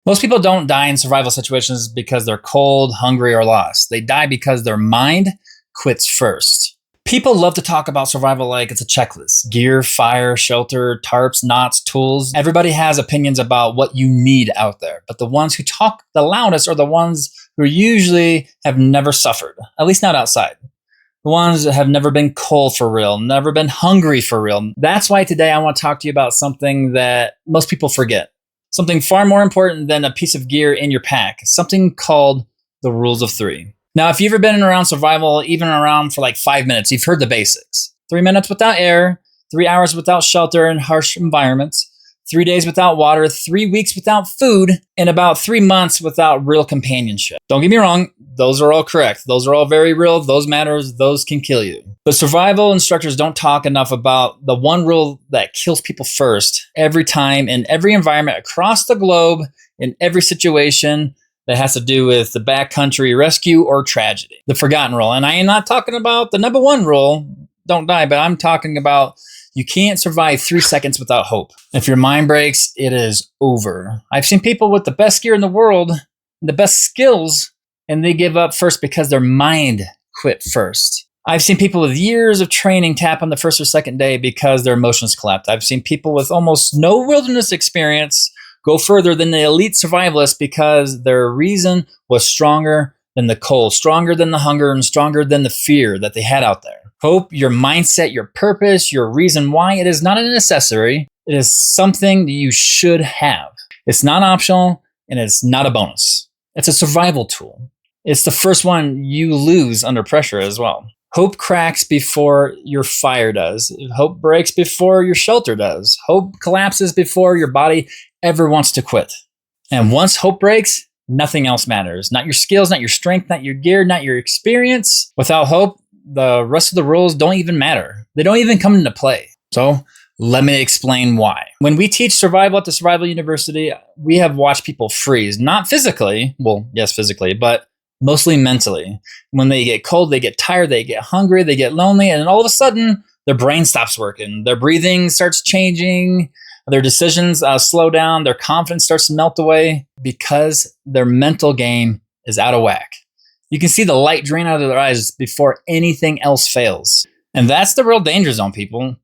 Most people don't die in survival situations because they're cold, hungry, or lost. They die because their mind quits first. People love to talk about survival like it's a checklist: gear, fire, shelter, tarps, knots, tools. Everybody has opinions about what you need out there, but the ones who talk the loudest are the ones who usually have never suffered, at least not outside. The ones that have never been cold for real, never been hungry for real. That's why today I want to talk to you about something that most people forget. Something far more important than a piece of gear in your pack. Something called the rules of three. Now, if you've ever been around survival, even around for like 5 minutes, you've heard the basics. 3 minutes without air, 3 hours without shelter in harsh environments, 3 days without water, 3 weeks without food, and about 3 months without real companionship. Don't get me wrong, those are all correct. Those are all very real. Those matters. Those can kill you. But survival instructors don't talk enough about the one rule that kills people first every time in every environment across the globe, in every situation that has to do with the backcountry rescue or tragedy. The forgotten rule. And I am not talking about the number one rule, don't die, but I'm talking about you can't survive 3 seconds without hope. If your mind breaks, it is over. I've seen people with the best gear in the world, the best skills, and they give up first because their mind quit first. I've seen people with years of training tap on the first or second day because their emotions collapsed. I've seen people with almost no wilderness experience go further than the elite survivalists because their reason was stronger than the cold, stronger than the hunger, and stronger than the fear that they had out there. Hope, your mindset, your purpose, your reason why, it is not a necessary. It is something that you should have. It's not optional, and it's not a bonus. It's a survival tool. It's the first one you lose under pressure as well. Hope cracks before your fire does. Hope breaks before your shelter does. Hope collapses before your body ever wants to quit. And once hope breaks, nothing else matters. Not your skills, not your strength, not your gear, not your experience. Without hope, the rest of the rules don't even matter. They don't even come into play. So let me explain why. When we teach survival at the Survival University, we have watched people freeze, not physically, well, yes, physically, but mostly mentally. When they get cold, they get tired, they get hungry, they get lonely, and all of a sudden, their brain stops working. Their breathing starts changing. Their decisions slow down. Their confidence starts to melt away because their mental game is out of whack. You can see the light drain out of their eyes before anything else fails. And that's the real danger zone, people.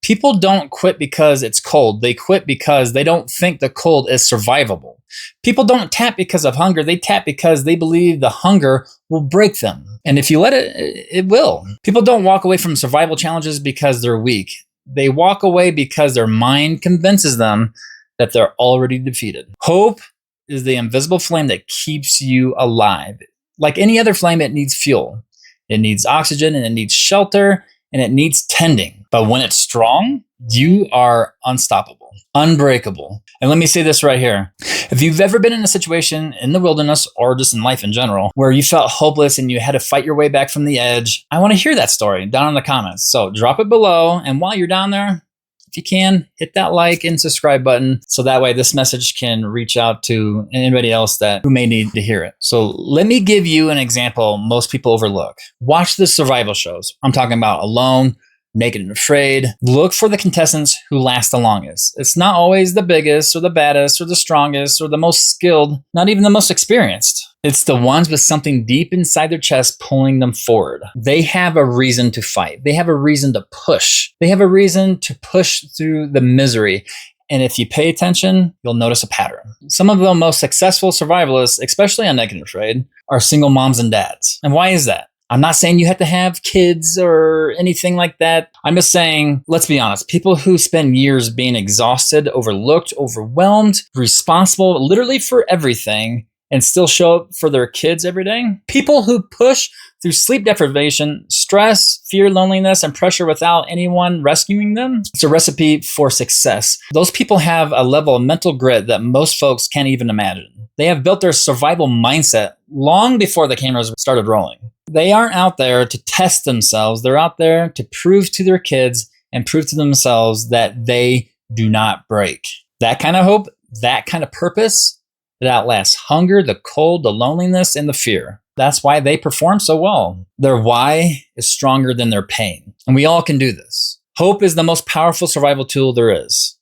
People don't quit because it's cold. They quit because they don't think the cold is survivable. People don't tap because of hunger. They tap because they believe the hunger will break them. And if you let it, it will. People don't walk away from survival challenges because they're weak. They walk away because their mind convinces them that they're already defeated. Hope is the invisible flame that keeps you alive. Like any other flame, it needs fuel. It needs oxygen, and it needs shelter, and it needs tending. But when it's strong, you are unstoppable, unbreakable. And let me say this right here. If you've ever been in a situation in the wilderness or just in life in general where you felt hopeless and you had to fight your way back from the edge, I want to hear that story down in the comments. So drop it below. And while you're down there, if you can, hit that like and subscribe button so that way this message can reach out to anybody else who may need to hear it. So let me give you an example most people overlook. Watch the survival shows. I'm talking about Alone, Naked and Afraid. Look for the contestants who last the longest. It's not always the biggest or the baddest or the strongest or the most skilled, not even the most experienced. It's the ones with something deep inside their chest pulling them forward. They have a reason to fight. They have a reason to push. They have a reason to push through the misery. And if you pay attention, you'll notice a pattern. Some of the most successful survivalists, especially on Naked and Afraid, are single moms and dads. And why is that? I'm not saying you have to have kids or anything like that. I'm just saying, let's be honest, people who spend years being exhausted, overlooked, overwhelmed, responsible literally for everything, and still show up for their kids every day. People who push through sleep deprivation, stress, fear, loneliness, and pressure without anyone rescuing them. It's a recipe for success. Those people have a level of mental grit that most folks can't even imagine. They have built their survival mindset long before the cameras started rolling. They aren't out there to test themselves. They're out there to prove to their kids and prove to themselves that they do not break. That kind of hope, that kind of purpose, that outlasts hunger, the cold, the loneliness, and the fear. That's why they perform so well. Their why is stronger than their pain. And we all can do this. Hope is the most powerful survival tool there is.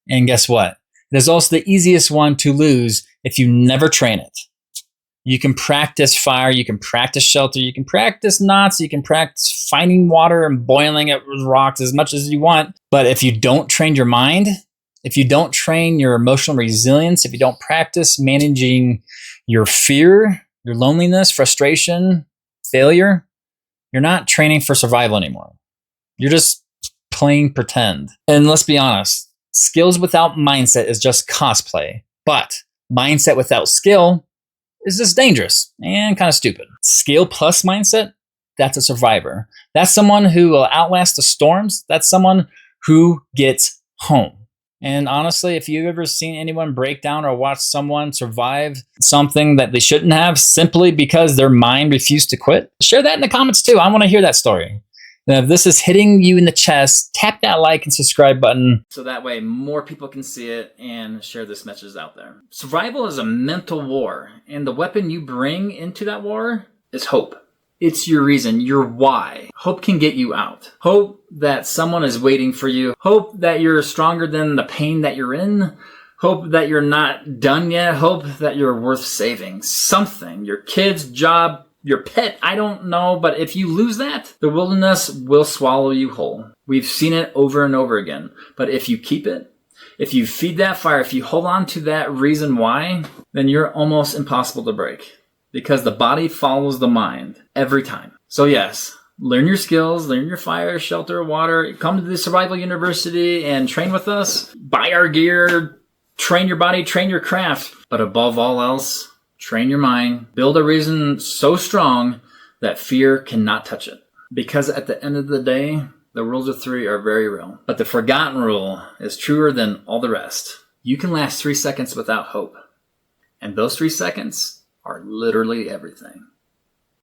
And guess what? It is also the easiest one to lose if you never train it. You can practice fire, you can practice shelter, you can practice knots, you can practice finding water and boiling it with rocks as much as you want. But if you don't train your mind, if you don't train your emotional resilience, if you don't practice managing your fear, your loneliness, frustration, failure, you're not training for survival anymore. You're just playing pretend. And let's be honest, skills without mindset is just cosplay. But mindset without skill is just dangerous and kind of stupid. Skill plus mindset, that's a survivor. That's someone who will outlast the storms. That's someone who gets home. And honestly, if you've ever seen anyone break down or watch someone survive something that they shouldn't have simply because their mind refused to quit, share that in the comments too. I want to hear that story. Now, if this is hitting you in the chest, tap that like and subscribe button so that way more people can see it and share this message out there. Survival is a mental war, and the weapon you bring into that war is hope. It's your reason, your why. Hope can get you out. Hope that someone is waiting for you. Hope that you're stronger than the pain that you're in. Hope that you're not done yet. Hope that you're worth saving. Something. Your kids, job, your pet, I don't know, but if you lose that, the wilderness will swallow you whole. We've seen it over and over again. But if you keep it, if you feed that fire, if you hold on to that reason why, then you're almost impossible to break. Because the body follows the mind every time. So yes, learn your skills, learn your fire, shelter, water. Come to the Survival University and train with us. Buy our gear, train your body, train your craft. But above all else, train your mind. Build a reason so strong that fear cannot touch it. Because at the end of the day, the rules of three are very real. But the forgotten rule is truer than all the rest. You can last 3 seconds without hope. And those 3 seconds are literally everything.